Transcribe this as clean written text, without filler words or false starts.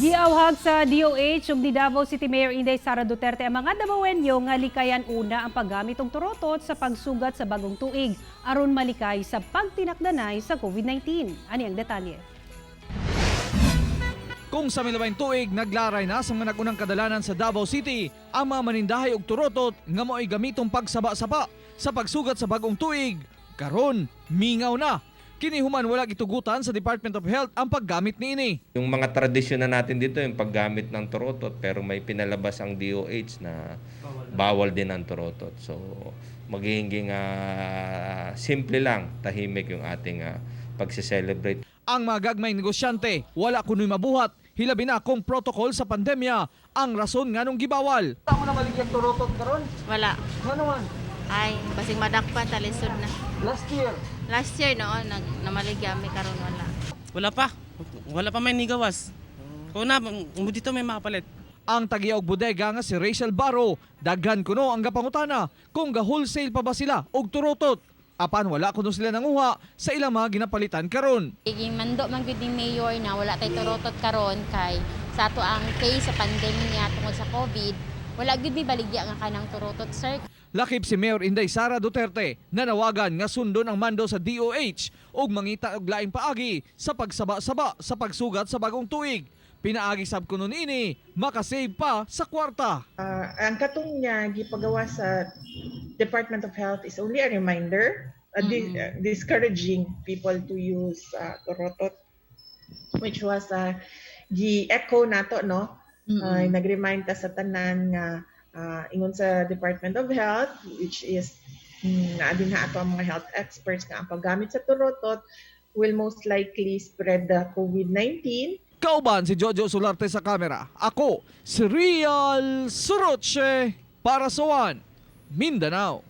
Giawhag sa DOH ug ni Davao City Mayor Inday Sara Duterte ang mga Davaoenyo nga likayan una ang paggamit og turotot sa pagsugat sa bagong tuig aron malikay sa pagtinakdanay sa COVID-19. Ani ang detalye. Kung sa milabayng tuig, naglaray na sa mga nagunang kadalanan sa Davao City ang mga manindahay og turotot nga mo'y gamitong pagsaba-saba sa pagsugat sa bagong tuig. Karon, mingaw na. Kinihuman wala gitugutan sa Department of Health ang paggamit niini. Yung mga tradisyon na natin dito, yung paggamit ng turotot, pero may pinalabas ang DOH na bawal din ang turotot. So, magiging simple lang, tahimik yung ating pagse-celebrate. Ang mga gagmay negosyante, wala kuno'y mabuhat. Hilabi na kung protocol sa pandemya ang rason nga nung gibawal. Wala mo na maligyan turotot karon? Wala. Ano man? Ay, basing madakpan, talisod na. Last year. Last year, noon, namaligyan karon wala. Wala pa may nigawas. Kung na, dito may makapalit. Ang tagiyaw bodega nga si Rachel Barro, daghan kuno ang gapangutana kung ga-wholesale pa ba sila og turotot. Apan wala kuno sila nanguha sa ilang mga ginapalitan karon. Iging mando man gyud ni mayor na wala tay turotot karon kay sa ato ang case sa pandemya tungod sa COVID, wala gyud mi baligya nga kanang turotot, sir. Lakip si Mayor Inday Sara Duterte na nawagan nga sundon ang mando sa DOH ug mangita og laing paagi sa pagsaba-saba sa pagsugat sa bagong tuig. Pinaagi sab kuno niini makasave pa sa kwarta. Ang katong niya gipagawa sa Department of Health is only a reminder, discouraging people to use turotot, which was gi-echo nato, no? Nag-remind ta sa tanan nga ingon sa Department of Health, which is naadin na ato ang mga health experts nga ang paggamit sa turotot will most likely spread the COVID-19. Kauban si Jojo Solarte sa kamera. Ako, si Real Suroche para sa One Mindanao.